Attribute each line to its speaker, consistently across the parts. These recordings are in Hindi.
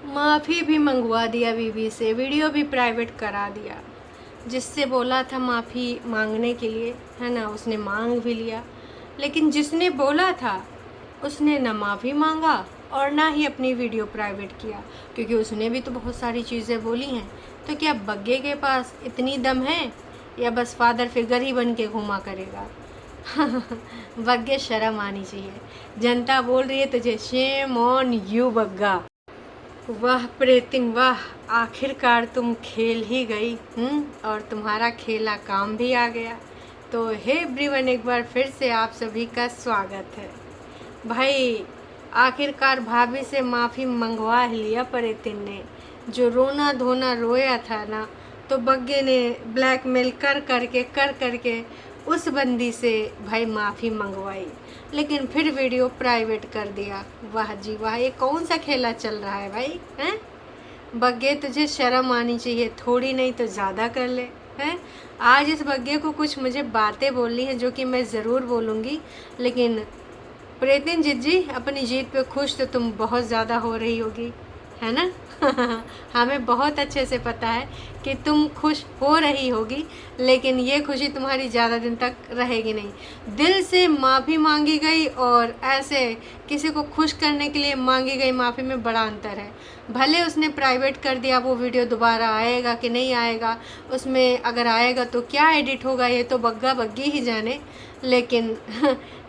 Speaker 1: माफ़ी भी मंगवा दिया बीवी से, वीडियो भी प्राइवेट करा दिया। जिससे बोला था माफ़ी मांगने के लिए, है ना, उसने मांग भी लिया। लेकिन जिसने बोला था उसने ना माफ़ी मांगा और ना ही अपनी वीडियो प्राइवेट किया, क्योंकि उसने भी तो बहुत सारी चीज़ें बोली हैं। तो क्या बग्गे के पास इतनी दम है या बस फादर फिगर ही बन के घूमा करेगा? बग्गे, शर्म आनी चाहिए। जनता बोल रही है तुझे, शेम ऑन यू बग्गा। वाह प्रीतिम वाह, आखिरकार तुम खेल ही गई। और तुम्हारा खेला काम भी आ गया। तो हे एवरीवन, एक बार फिर से आप सभी का स्वागत है। भाई, आखिरकार भाभी से माफ़ी मंगवा लिया प्रीतिम ने। जो रोना धोना रोया था ना, तो बग्गे ने ब्लैकमेल कर करके उस बंदी से भाई माफ़ी मंगवाई, लेकिन फिर वीडियो प्राइवेट कर दिया। वाह जी वाह, ये कौन सा खेला चल रहा है भाई? हैं बग्गे, तुझे शर्म आनी चाहिए, थोड़ी नहीं तो ज़्यादा कर ले। हैं आज इस बग्गे को कुछ मुझे बातें बोलनी है जो कि मैं ज़रूर बोलूँगी, लेकिन प्रीतिन जी अपनी जीत पे खुश तो तुम बहुत ज़्यादा हो रही होगी, है ना? हमें बहुत अच्छे से पता है कि तुम खुश हो रही होगी, लेकिन ये खुशी तुम्हारी ज़्यादा दिन तक रहेगी नहीं। दिल से माफ़ी मांगी गई और ऐसे किसी को खुश करने के लिए मांगी गई माफ़ी में बड़ा अंतर है। भले उसने प्राइवेट कर दिया, वो वीडियो दोबारा आएगा कि नहीं आएगा, उसमें अगर आएगा तो क्या एडिट होगा ये तो बग्गा बग्गी ही जाने। लेकिन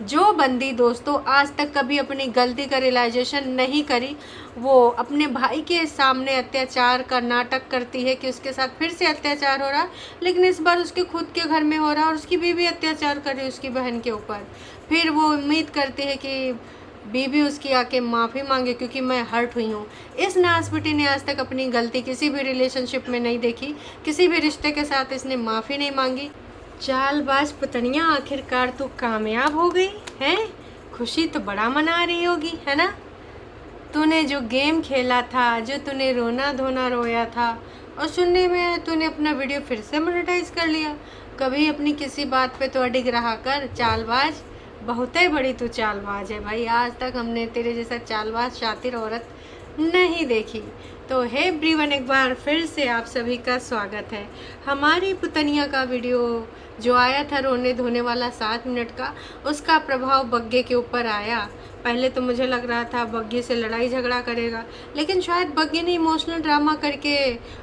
Speaker 1: जो बंदी दोस्तों आज तक कभी अपनी गलती का रियलाइजेशन नहीं करी, वो अपने भाई के सामने अत्याचार का नाटक करती है कि उसके साथ फिर से अत्याचार हो रहा, लेकिन इस बार उसके खुद के घर में हो रहा और उसकी बीवी अत्याचार कर रही है उसकी बहन के ऊपर। फिर वो उम्मीद करती है कि बीवी उसकी आके माफ़ी मांगे, क्योंकि मैं हर्ट हुई हूँ। इस नासपिटी ने आज तक अपनी गलती किसी भी रिलेशनशिप में नहीं देखी, किसी भी रिश्ते के साथ इसने माफ़ी नहीं मांगी। चालबाज पुतनिया, आखिरकार तू कामयाब हो गई है। खुशी तो बड़ा मना रही होगी, है ना? तूने जो गेम खेला था, जो तूने रोना धोना रोया था, और सुनने में तूने अपना वीडियो फिर से मोनेटाइज कर लिया। कभी अपनी किसी बात पे तो अडिग रहा कर, चालबाज। बहुत ही बड़ी तू चालबाज है भाई, आज तक हमने तेरे जैसा चालबाज शातिर औरत नहीं देखी। तो हे एवरीवन, एक बार फिर से आप सभी का स्वागत है। हमारी पुतनिया का वीडियो जो आया था रोने धोने वाला 7 मिनट का, उसका प्रभाव बग्गे के ऊपर आया। पहले तो मुझे लग रहा था बग्गे से लड़ाई झगड़ा करेगा, लेकिन शायद बग्गे ने इमोशनल ड्रामा करके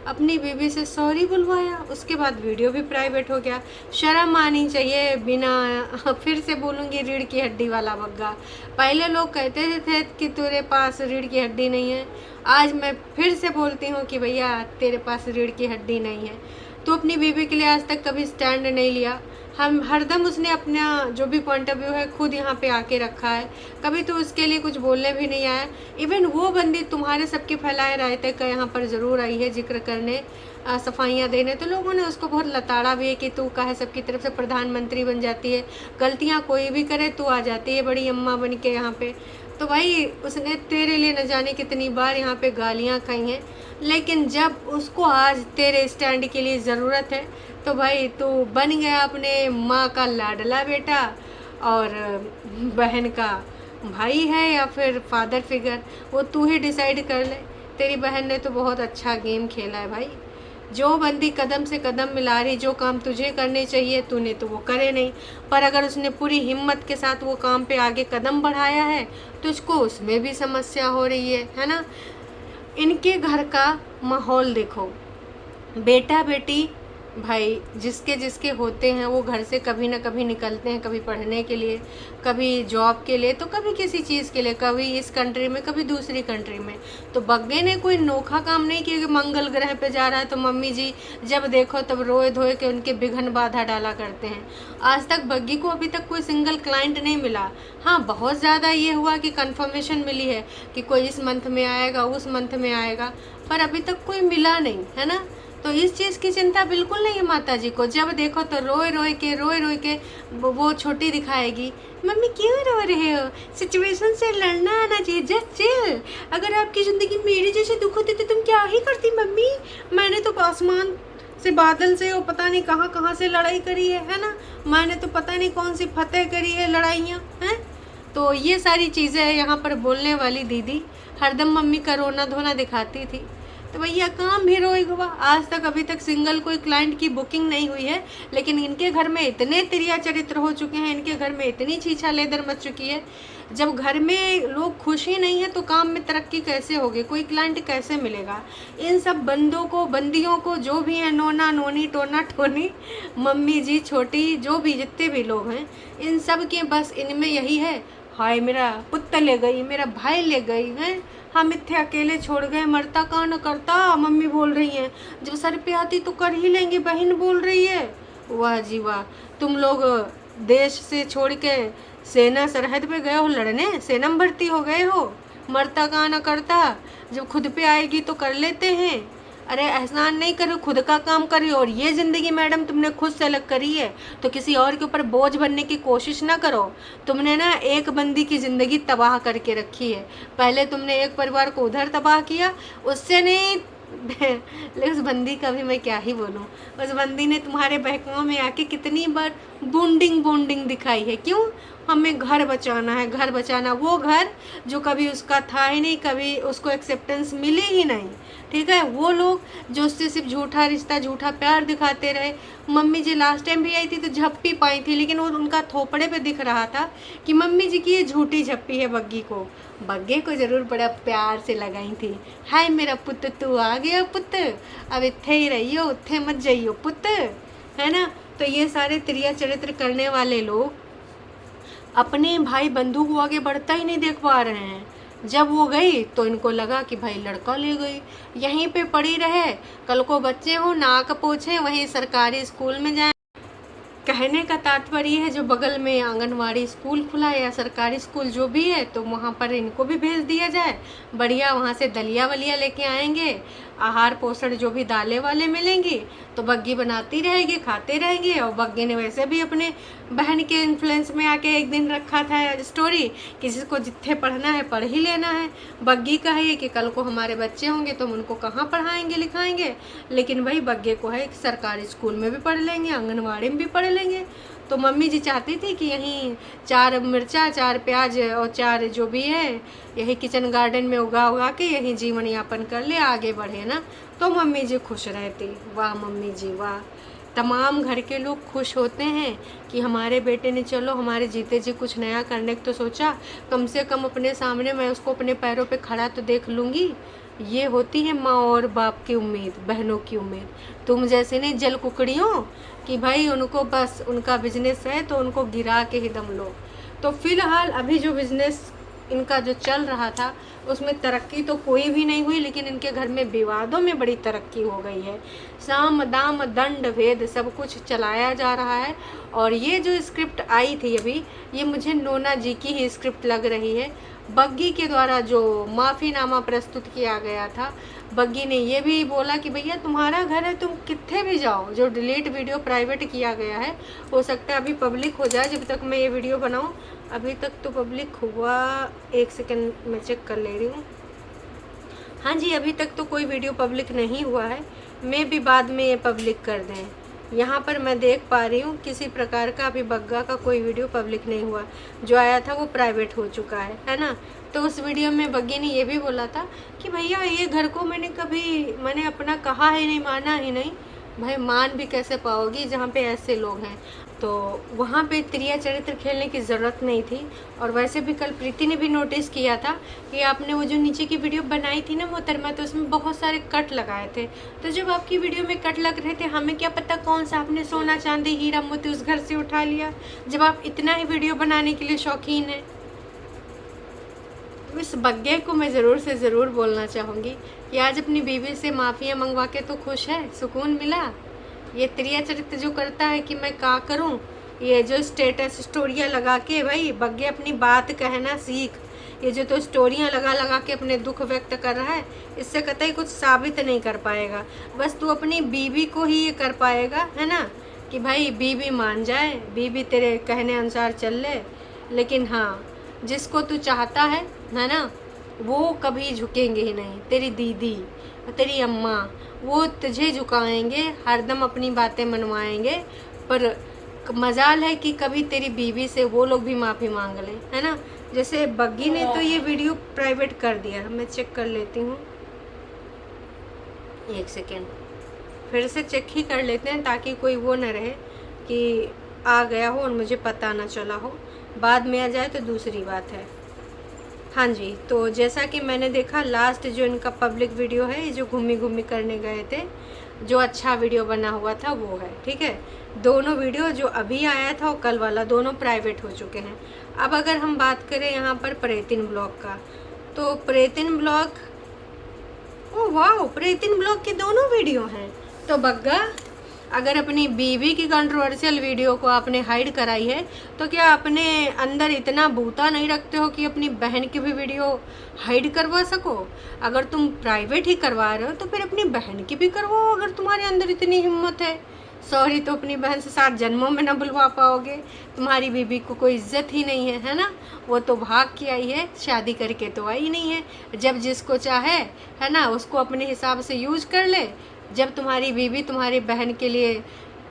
Speaker 1: अपनी बीवी से सॉरी बुलवाया, उसके बाद वीडियो भी प्राइवेट हो गया। शर्म आनी चाहिए, बिना फिर से बोलूँगी, रीढ़ की हड्डी वाला बग्गा। पहले लोग कहते थे कि तेरे पास रीढ़ की हड्डी नहीं है, आज मैं फिर से बोलती हूँ कि भैया तेरे पास रीढ़ की हड्डी नहीं है। तो अपनी बीवी के लिए आज तक कभी स्टैंड नहीं लिया। हम हरदम उसने अपना जो भी पॉइंट ऑफ व्यू है खुद यहाँ पे आके रखा है, कभी तो उसके लिए कुछ बोलने भी नहीं आया। इवन वो बंदी तुम्हारे सबके फैलाए रायते का यहाँ पर ज़रूर आई है जिक्र करने, सफाइयाँ देने, तो लोगों ने उसको बहुत लताड़ा भी है कि तू काहे सबकी तरफ से प्रधानमंत्री बन जाती है, गलतियाँ कोई भी करे तू आ जाती है बड़ी अम्मा बन के यहाँ पे। तो भाई उसने तेरे लिए न जाने कितनी बार यहाँ पे गालियाँ खाई हैं, लेकिन जब उसको आज तेरे स्टैंड के लिए ज़रूरत है तो भाई तू बन गया अपने माँ का लाडला बेटा और बहन का भाई है या फिर फादर फिगर, वो तू ही डिसाइड कर ले। तेरी बहन ने तो बहुत अच्छा गेम खेला है भाई। जो बंदी कदम से कदम मिला रही, जो काम तुझे करने चाहिए तूने तो वो करे नहीं, पर अगर उसने पूरी हिम्मत के साथ वो काम पे आगे कदम बढ़ाया है तो उसको उसमें भी समस्या हो रही है ना? इनके घर का माहौल देखो, बेटा बेटी भाई जिसके जिसके होते हैं वो घर से कभी ना कभी निकलते हैं, कभी पढ़ने के लिए, कभी जॉब के लिए, तो कभी किसी चीज़ के लिए, कभी इस कंट्री में कभी दूसरी कंट्री में। तो बग्गे ने कोई नोखा काम नहीं किया कि मंगल ग्रह पे जा रहा है तो मम्मी जी जब देखो तब रोए धोए के उनके विघ्न बाधा डाला करते हैं। आज तक बग्गी को अभी तक कोई सिंगल क्लाइंट नहीं मिला। हाँ, बहुत ज़्यादा ये हुआ कि कन्फर्मेशन मिली है कि कोई इस मंथ में आएगा, उस मंथ में आएगा, पर अभी तक कोई मिला नहीं, है ना? तो इस चीज़ की चिंता बिल्कुल नहीं है माता जी को। जब देखो तो रोए रोए के वो छोटी दिखाएगी, मम्मी क्यों रो रहे हो, सिचुएशन से लड़ना आना चाहिए, जस्ट चिल। अगर आपकी ज़िंदगी मेरी जैसे दुख होते तो तुम क्या ही करती मम्मी? मैंने तो आसमान से बादल से वो पता नहीं कहाँ कहाँ से लड़ाई करी है ना? मैंने तो पता नहीं कौन सी फतेह करी है लड़ाइयाँ हैं। तो ये सारी चीज़ें हैं यहाँ पर बोलने वाली दीदी। हरदम मम्मी का रोना धोना दिखाती थी। तो भैया काम भी रोएगा। आज तक अभी तक सिंगल कोई क्लाइंट की बुकिंग नहीं हुई है, लेकिन इनके घर में इतने तिरिया चरित्र हो चुके हैं, इनके घर में इतनी छीछा लेदर मच चुकी है। जब घर में लोग खुश ही नहीं है तो काम में तरक्की कैसे होगी, कोई क्लाइंट कैसे मिलेगा। इन सब बंदों को, बंदियों को, जो भी हैं, नोना नोनी, टोना टोनी, मम्मी जी, छोटी, जो भी जितने भी लोग हैं, इन सब के बस इनमें यही है, हाय मेरा पुत्र ले गई, मेरा भाई ले गई है, हम इतने अकेले छोड़ गए, मरता का न करता। मम्मी बोल रही हैं, जब सर पे आती तो कर ही लेंगे, बहन बोल रही है। वाह जी वाह, तुम लोग देश से छोड़ के सेना सरहद पे गए हो लड़ने, सेना में भर्ती हो गए हो, मरता का न करता, जब खुद पे आएगी तो कर लेते हैं। अरे एहसान नहीं करो, खुद का काम करिए। और ये ज़िंदगी मैडम तुमने खुद सेलेक्ट करी है, तो किसी और के ऊपर बोझ बनने की कोशिश ना करो। तुमने ना एक बंदी की ज़िंदगी तबाह करके रखी है। पहले तुमने एक परिवार को उधर तबाह किया, उससे नहीं लेकिन उस बंदी का भी मैं क्या ही बोलूँ। उस बंदी ने तुम्हारे बहकाव में आके कितनी बार बॉन्डिंग दिखाई है। क्यों? हमें घर बचाना है, घर बचाना। वो घर जो कभी उसका था ही नहीं, कभी उसको एक्सेप्टेंस मिली ही नहीं, ठीक है। वो लोग जो उससे सिर्फ झूठा रिश्ता, झूठा प्यार दिखाते रहे। मम्मी जी लास्ट टाइम भी आई थी तो झप्पी पाई थी, लेकिन वो उनका थोपड़े पे दिख रहा था कि मम्मी जी की ये झूठी झप्पी है। बग्गे को ज़रूर बड़ा प्यार से लगाई थी। हाय मेरा पुत्र, तू आ गया पुत्र, अब इत्थे ही रहियो, उत्थे मत जाइयो पुत्र, है ना। तो ये सारे त्रिया चरित्र करने वाले लोग अपने भाई बंधु को आगे बढ़ता ही नहीं देख पा रहे हैं। जब वो गई तो इनको लगा कि भाई लड़का ले गई, यहीं पे पड़ी रहे, कल को बच्चे हो नाक पोछे, वहीं सरकारी स्कूल में जाए। कहने का तात्पर्य है जो बगल में आंगनवाड़ी स्कूल खुला है या सरकारी स्कूल जो भी है, तो वहाँ पर इनको भी भेज दिया जाए। बढ़िया वहाँ से दलिया वलिया लेके आएंगे, आहार पोषण जो भी दालें वाले मिलेंगी, तो बग्गी बनाती रहेगी, खाते रहेंगे। और बग्गी ने वैसे भी अपने बहन के इन्फ्लुएंस में आके एक दिन रखा था स्टोरी, किसी को जितने पढ़ना है पढ़ ही लेना है। बग्गी का है कि कल को हमारे बच्चे होंगे तो हम उनको कहाँ पढ़ाएंगे लिखाएंगे, लेकिन भाई बग्गे को है कि सरकारी स्कूल में भी पढ़ लेंगे, आंगनवाड़ी में भी पढ़ लेंगे। तो मम्मी जी चाहती थी कि यहीं 4 मिर्चा, 4 प्याज और 4 जो भी है यही किचन गार्डन में उगा के यहीं जीवन यापन कर ले, आगे बढ़े ना। तो मम्मी जी खुश रहती। वाह मम्मी जी वाह। तमाम घर के लोग खुश होते हैं कि हमारे बेटे ने चलो हमारे जीते जी कुछ नया करने को तो सोचा, कम से कम अपने सामने मैं उसको अपने पैरों पे खड़ा तो देख लूँगी। ये होती है माँ और बाप की उम्मीद, बहनों की उम्मीद। तुम जैसे नहीं जल कुकड़ियों कि भाई उनको बस उनका बिजनेस है तो उनको गिरा के ही दम लो। तो फिलहाल अभी जो बिजनेस इनका जो चल रहा था उसमें तरक्की तो कोई भी नहीं हुई, लेकिन इनके घर में विवादों में बड़ी तरक्की हो गई है। साम दाम दंड भेद सब कुछ चलाया जा रहा है। और ये जो स्क्रिप्ट आई थी अभी, ये मुझे नोना जी की ही स्क्रिप्ट लग रही है। बग्गी के द्वारा जो माफ़ीनामा प्रस्तुत किया गया था, बग्गी ने ये भी बोला कि भैया तुम्हारा घर है, तुम कितने भी जाओ। जो डिलीट वीडियो प्राइवेट किया गया है, हो सकता है अभी पब्लिक हो जाए। जब तक मैं ये वीडियो बनाऊं अभी तक तो पब्लिक हुआ, 1 सेकंड में चेक कर ले रही हूँ। हाँ जी, अभी तक तो कोई वीडियो पब्लिक नहीं हुआ है, मैं भी बाद में ये पब्लिक कर दें। यहाँ पर मैं देख पा रही हूँ किसी प्रकार का अभी बग्गा का कोई वीडियो पब्लिक नहीं हुआ, जो आया था वो प्राइवेट हो चुका है ना। तो उस वीडियो में बग्गी ने ये भी बोला था कि भैया ये घर को मैंने अपना कहा ही नहीं, माना ही नहीं। भाई मान भी कैसे पाओगी जहाँ पे ऐसे लोग हैं। तो वहाँ पे त्रिया चरित्र खेलने की ज़रूरत नहीं थी। और वैसे भी कल प्रीति ने भी नोटिस किया था कि आपने वो जो नीचे की वीडियो बनाई थी ना मोहतरमा, तो उसमें बहुत सारे कट लगाए थे। तो जब आपकी वीडियो में कट लग रहे थे, हमें क्या पता कौन सा आपने सोना चांदी हीरा मोती उस घर से उठा लिया, जब आप इतना ही वीडियो बनाने के लिए शौकीन हैं। इस बग्गे को मैं ज़रूर से ज़रूर बोलना चाहूँगी कि आज अपनी बीवी से माफ़िया मंगवा के तो खुश है, सुकून मिला। ये त्रिया चरित्र जो करता है कि मैं क्या करूं, ये जो स्टेटस स्टोरियाँ लगा के, भाई बग्गे अपनी बात कहना सीख। ये जो तो स्टोरियाँ लगा के अपने दुख व्यक्त कर रहा है, इससे कतई कुछ साबित नहीं कर पाएगा। बस तू अपनी बीवी को ही ये कर पाएगा, है ना, कि भाई बीवी मान जाए, बीवी तेरे कहने अनुसार चल ले। लेकिन हाँ, जिसको तू चाहता है ना, वो कभी झुकेंगे ही नहीं। तेरी दीदी, तेरी अम्मा, वो तुझे झुकाएंगे, हरदम अपनी बातें मनवाएंगे। पर मजाल है कि कभी तेरी बीवी से वो लोग भी माफ़ी मांग लें, है ना। जैसे बग्गी ने तो ये वीडियो प्राइवेट कर दिया, मैं चेक कर लेती हूँ, एक सेकेंड, फिर से चेक ही कर लेते हैं ताकि कोई वो न रहे कि आ गया हो और मुझे पता ना चला हो, बाद में आ जाए तो दूसरी बात है। हाँ जी, तो जैसा कि मैंने देखा लास्ट जो इनका पब्लिक वीडियो है, जो घूमी घूमी करने गए थे, जो अच्छा वीडियो बना हुआ था वो है, ठीक है। दोनों वीडियो जो अभी आया था और कल वाला, दोनों प्राइवेट हो चुके हैं। अब अगर हम बात करें यहाँ पर प्रेतिन ब्लॉग का, तो प्रेतिन ब्लॉग, ओ वाह, प्रेतिन ब्लॉग के दोनों वीडियो हैं। तो बग्गा, अगर अपनी बीवी की कंट्रोवर्शियल वीडियो को आपने हाइड कराई है, तो क्या अपने अंदर इतना बूता नहीं रखते हो कि अपनी बहन की भी वीडियो हाइड करवा सको? अगर तुम प्राइवेट ही करवा रहे हो तो फिर अपनी बहन की भी करवाओ, अगर तुम्हारे अंदर इतनी हिम्मत है। सॉरी तो अपनी बहन से 7 जन्मों में ना बुलवा पाओगे, तुम्हारी बीबी को कोई इज्जत ही नहीं है ना। वो तो भाग के आई है, शादी करके तो आई नहीं है। जब जिसको चाहे है ना उसको अपने हिसाब से यूज कर ले। जब तुम्हारी बीवी तुम्हारी बहन के लिए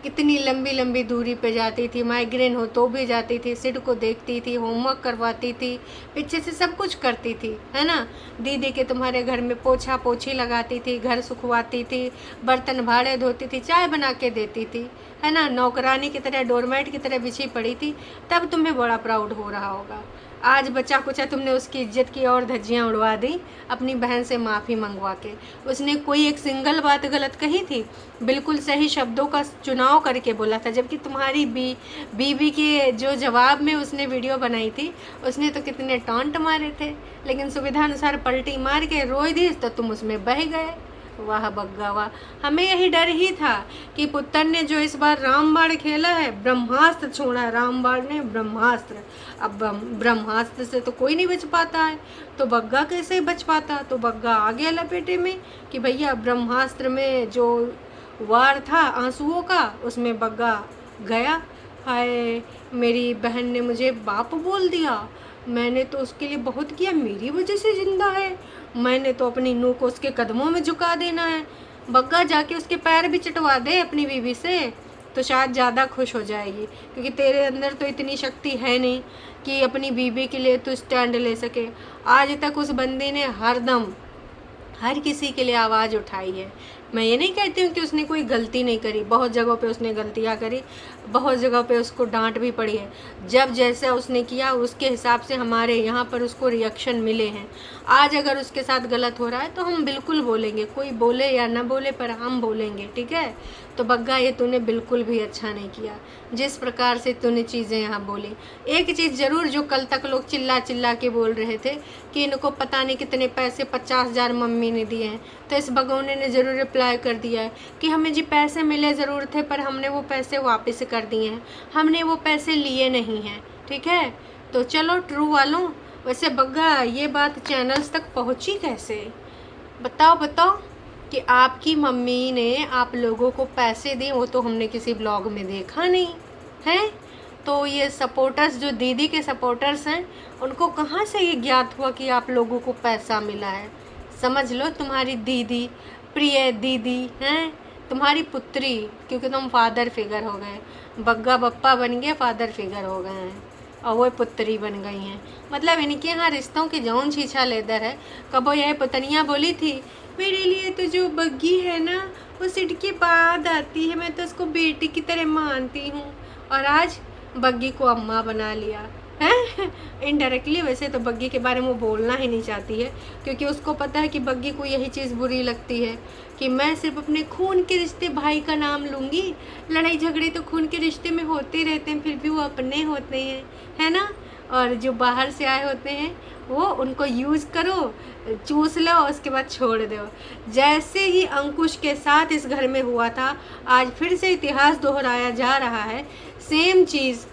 Speaker 1: कितनी लंबी लंबी दूरी पे जाती थी, माइग्रेन हो तो भी जाती थी, सिड को देखती थी, होमवर्क करवाती थी, पीछे से सब कुछ करती थी, है ना। दीदी के तुम्हारे घर में पोछा पोछी लगाती थी, घर सुखवाती थी, बर्तन भाड़े धोती थी, चाय बना के देती थी, है ना। नौकरानी की तरह, डोरमेट की तरह बिछी पड़ी थी, तब तुम्हें बड़ा प्राउड हो रहा होगा। आज बचा कुचा तुमने उसकी इज्जत की और धज्जियाँ उड़वा दी अपनी बहन से माफ़ी मंगवा के। उसने कोई एक सिंगल बात गलत कही थी, बिल्कुल सही शब्दों का चुनाव करके बोला था। जबकि तुम्हारी बीवी के जो जवाब में उसने वीडियो बनाई थी, उसने तो कितने टॉन्ट मारे थे, लेकिन सुविधानुसार पलटी मार के रोई दी तो तुम उसमें बह गए। वाह बग्गा वाह, हमें यही डर ही था कि पुत्र ने जो इस बार रामबाण खेला है, ब्रह्मास्त्र छोड़ा है रामबाण ने, ब्रह्मास्त्र। अब ब्रह्मास्त्र से तो कोई नहीं बच पाता है, तो बग्गा कैसे बच पाता? तो बग्गा आ गया लपेटे में कि भैया ब्रह्मास्त्र में जो वार था आंसुओं का, उसमें बग्गा गया। हाय, मेरी बहन ने मुझे बाप बोल दिया, मैंने तो उसके लिए बहुत किया, मेरी वजह से जिंदा है, मैंने तो अपनी नूह को उसके कदमों में झुका देना है। बग्गा जाके उसके पैर भी चटवा दे अपनी बीवी से, तो शायद ज़्यादा खुश हो जाएगी, क्योंकि तेरे अंदर तो इतनी शक्ति है नहीं कि अपनी बीवी के लिए तू स्टैंड ले सके। आज तक उस बंदे ने हरदम हर किसी के लिए आवाज़ उठाई है। मैं ये नहीं कहती हूँ कि उसने कोई गलती नहीं करी, बहुत जगहों पे उसने गलतियाँ करी, बहुत जगह पे उसको डांट भी पड़ी है। जब जैसा उसने किया उसके हिसाब से हमारे यहाँ पर उसको रिएक्शन मिले हैं। आज अगर उसके साथ गलत हो रहा है तो हम बिल्कुल बोलेंगे, कोई बोले या ना बोले पर हम बोलेंगे, ठीक है। तो बग्गा, ये तूने बिल्कुल भी अच्छा नहीं किया जिस प्रकार से तूने चीज़ें यहाँ बोली। एक चीज़ ज़रूर, जो कल तक लोग चिल्ला चिल्ला के बोल रहे थे कि इनको पता नहीं कितने पैसे 50,000 मम्मी ने दिए हैं, तो इस भगोने ने ज़रूर रिप्लाई कर दिया है कि हमें जी पैसे मिले ज़रूर थे, पर हमने वो पैसे वापस कर दिए हैं, हमने वो पैसे लिए नहीं हैं, ठीक है। तो चलो ट्रू वालों, वैसे बग्गा ये बात चैनल्स तक पहुँची कैसे? बताओ कि आपकी मम्मी ने आप लोगों को पैसे दिए, वो तो हमने किसी ब्लॉग में देखा नहीं है। तो ये सपोर्टर्स, जो दीदी के सपोर्टर्स हैं, उनको कहाँ से ये ज्ञात हुआ कि आप लोगों को पैसा मिला है? समझ लो तुम्हारी दीदी, प्रिय दीदी हैं, तुम्हारी पुत्री, क्योंकि तुम फादर फिगर हो गए, बग्गा बप्पा बन गए, फादर फिगर हो गए हैं, और वो पुत्री बन गई हैं। मतलब इनके यहाँ रिश्तों की जौन छीछा लेदर है। कबो यह पुतनिया बोली थी, मेरे लिए तो जो बग्गी है ना वो सिड के बाद आती है, मैं तो उसको बेटी की तरह मानती हूँ, और आज बग्गी को अम्मा बना लिया है। इनडायरेक्टली वैसे तो बग्गी के बारे में वो बोलना ही नहीं चाहती है, क्योंकि उसको पता है कि बग्गी को यही चीज़ बुरी लगती है कि मैं सिर्फ अपने खून के रिश्ते भाई का नाम लूँगी। लड़ाई झगड़े तो खून के रिश्ते में होते रहते हैं, फिर भी वो अपने होते हैं, है ना। और जो बाहर से आए होते हैं वो उनको यूज़ करो, चूस लो, उसके बाद छोड़ दो। जैसे ही अंकुश के साथ इस घर में हुआ था, आज फिर से इतिहास दोहराया जा रहा है। सेम चीज़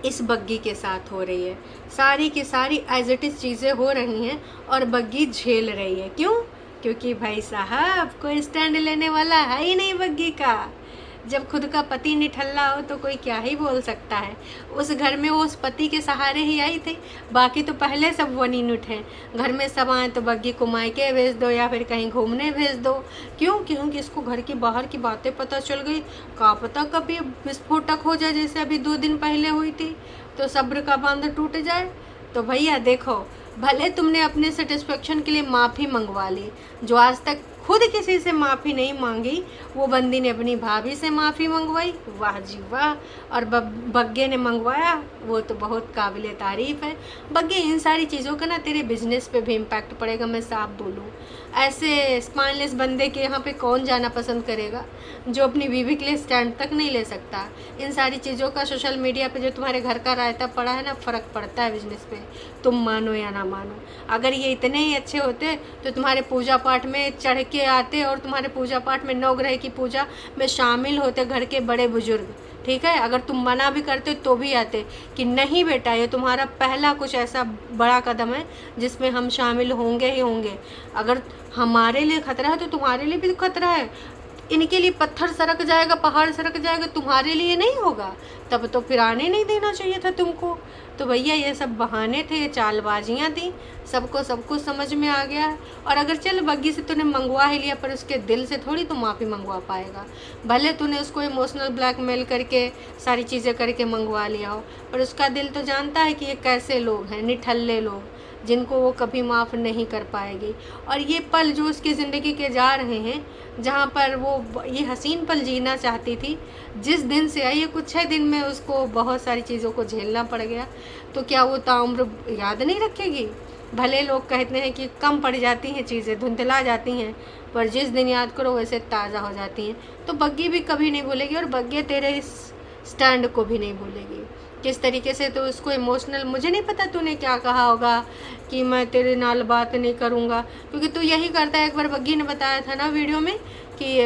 Speaker 1: इस बग्गी के साथ हो रही है, सारी की सारी एज इट इज़ चीज़ें हो रही हैं और बग्गी झेल रही है। क्यों? क्योंकि भाई साहब कोई स्टैंड लेने वाला है ही नहीं बग्गी का। जब खुद का पति निठल्ला हो तो कोई क्या ही बोल सकता है। उस घर में वो उस पति के सहारे ही आई थी, बाकी तो पहले सब वनीन उठे। घर में सब आए तो बग्गी को मायके भेज दो या फिर कहीं घूमने भेज दो। क्यों? क्योंकि इसको घर की बाहर की बातें पता चल गई। क्या पता कभी विस्फोटक हो जाए, जैसे अभी 2 दिन पहले हुई थी, तो सब्र का बांध टूट जाए। तो भैया देखो, भले तुमने अपने सेटिस्फेक्शन के लिए माफ़ी मंगवा ली, जो आज तक खुद किसी से माफ़ी नहीं मांगी वो बंदी ने अपनी भाभी से माफ़ी मंगवाई, वाह जी वाह। और बग्गे ने मंगवाया, वो तो बहुत काबिले तारीफ़ है। बग्गे, इन सारी चीज़ों का ना तेरे बिजनेस पे भी इम्पैक्ट पड़ेगा, मैं साफ बोलूँ। ऐसे स्पाइनलेस बंदे के यहाँ पे कौन जाना पसंद करेगा जो अपनी बीवी के लिए स्टैंड तक नहीं ले सकता। इन सारी चीज़ों का सोशल मीडिया पे जो तुम्हारे घर का रायता पड़ा है ना, फ़र्क पड़ता है बिजनेस पे, तुम मानो या ना मानो। अगर ये इतने ही अच्छे होते तो तुम्हारे पूजा पाठ में चढ़ के आते और तुम्हारे पूजा पाठ में नवग्रह की पूजा में शामिल होते घर के बड़े बुजुर्ग, ठीक है। अगर तुम मना भी करते तो भी आते कि नहीं बेटा, ये तुम्हारा पहला कुछ ऐसा बड़ा कदम है जिसमें हम शामिल होंगे ही होंगे। अगर हमारे लिए खतरा है तो तुम्हारे लिए भी खतरा है। इनके लिए पत्थर सरक जाएगा, पहाड़ सरक जाएगा, तुम्हारे लिए नहीं होगा, तब तो फिर आने नहीं देना चाहिए था तुमको। तो भैया ये सब बहाने थे, ये चालबाजियाँ थी, सबको सब कुछ समझ में आ गया। और अगर चल बग्गी से तूने मंगवा ही लिया, पर उसके दिल से थोड़ी तू माफ़ी मंगवा पाएगा। भले तूने उसको इमोशनल ब्लैकमेल करके सारी चीज़ें करके मंगवा लिया हो, पर उसका दिल तो जानता है कि ये कैसे लोग हैं, निठल्ले लोग, जिनको वो कभी माफ़ नहीं कर पाएगी। और ये पल जो उसकी ज़िंदगी के जा रहे हैं, जहाँ पर वो ये हसीन पल जीना चाहती थी, जिस दिन से आई है कुछ ही दिन में उसको बहुत सारी चीज़ों को झेलना पड़ गया, तो क्या वो ताउम्र याद नहीं रखेगी? भले लोग कहते हैं कि कम पड़ जाती हैं चीज़ें, धुंधला जाती हैं, पर जिस दिन याद करो वैसे ताज़ा हो जाती हैं। तो बग्गी भी कभी नहीं भूलेगी, और बग्गे तेरे इस स्टैंड को भी नहीं भूलेगी। किस तरीके से तो उसको इमोशनल, मुझे नहीं पता तूने क्या कहा होगा कि मैं तेरे नाल बात नहीं करूँगा, क्योंकि तू यही करता है। एक बार बग्गी ने बताया था ना वीडियो में कि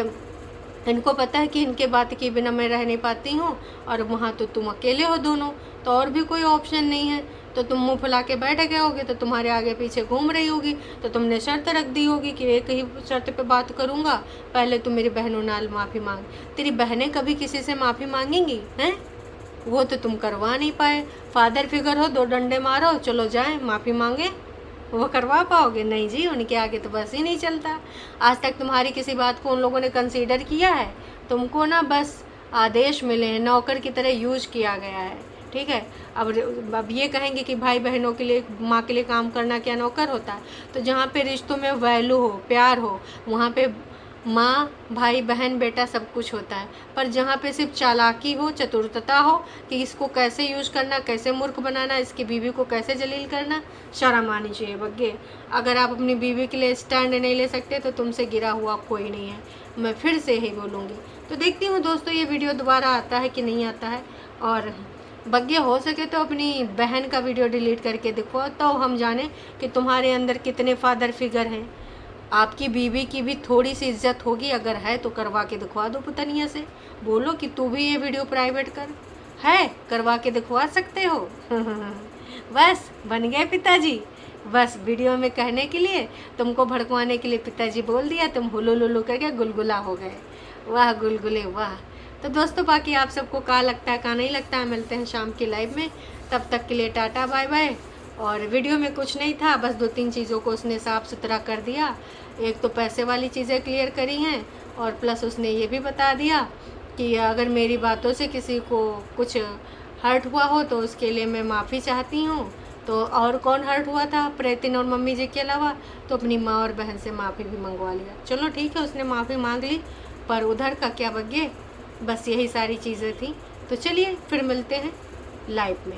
Speaker 1: इनको पता है कि इनके बात के बिना मैं रह नहीं पाती हूँ, और वहाँ तो तुम अकेले हो दोनों, तो और भी कोई ऑप्शन नहीं है। तो तुम मुँह फुला के बैठ गए होगे, तो तुम्हारे आगे पीछे घूम रही होगी, तो तुमने शर्त रख दी होगी कि एक ही शर्त पे बात करूँगा, पहले तुम मेरी बहनों नाल माफ़ी मांग। तेरी बहनें कभी किसी से माफ़ी मांगेंगी हैं? वो तो तुम करवा नहीं पाए। फादर फिगर हो, 2 डंडे मारो, चलो जाएं माफ़ी मांगे, वो करवा पाओगे? नहीं जी, उनके आगे तो बस ही नहीं चलता। आज तक तुम्हारी किसी बात को उन लोगों ने कंसीडर किया है? तुमको ना बस आदेश मिले हैं, नौकर की तरह यूज किया गया है, ठीक है। अब ये कहेंगे कि भाई बहनों के लिए, माँ के लिए काम करना क्या नौकर होता है? तो जहाँ पे रिश्तों में वैल्यू हो, प्यार हो, वहाँ पे माँ, भाई, बहन, बेटा सब कुछ होता है। पर जहाँ पे सिर्फ चालाकी हो, चतुरता हो कि इसको कैसे यूज़ करना, कैसे मूर्ख बनाना, इसकी बीवी को कैसे जलील करना, शर्म आनी चाहिए बग्गे। अगर आप अपनी बीवी के लिए स्टैंड नहीं ले सकते तो तुमसे गिरा हुआ कोई नहीं है, मैं फिर से यही बोलूँगी। तो देखती हूँ दोस्तों ये वीडियो दोबारा आता है कि नहीं आता है। और बग्गे हो सके तो अपनी बहन का वीडियो डिलीट करके दिखवाओ, तो हम जाने कि तुम्हारे अंदर कितने फादर फिगर हैं। आपकी बीवी की भी थोड़ी सी इज्जत होगी, अगर है तो करवा के दिखवा दो पुतनिया से, बोलो कि तू भी ये वीडियो प्राइवेट कर, है करवा के दिखवा सकते हो। बस बन गए पिताजी, बस वीडियो में कहने के लिए, तुमको भड़कवाने के लिए पिताजी बोल दिया, तुम हुलू लुलू करके गुलगुला हो गए। वाह गुलगुले वाह। तो दोस्तों बाकी आप सबको क्या लगता है, क्या नहीं लगता है, मिलते हैं शाम की लाइव में। तब तक के लिए टाटा बाय बाय। और वीडियो में कुछ नहीं था, बस 2-3 चीज़ों को उसने साफ़ सुथरा कर दिया। एक तो पैसे वाली चीज़ें क्लियर करी हैं, और प्लस उसने ये भी बता दिया कि अगर मेरी बातों से किसी को कुछ हर्ट हुआ हो तो उसके लिए मैं माफ़ी चाहती हूँ। तो और कौन हर्ट हुआ था प्रेतिन और मम्मी जी के अलावा? तो अपनी माँ और बहन से माफ़ी भी मंगवा लिया। चलो ठीक है, उसने माफ़ी मांग ली, पर उधर का क्या बग्गे, बस यही सारी चीज़ें थी। तो चलिए फिर मिलते हैं लाइव में।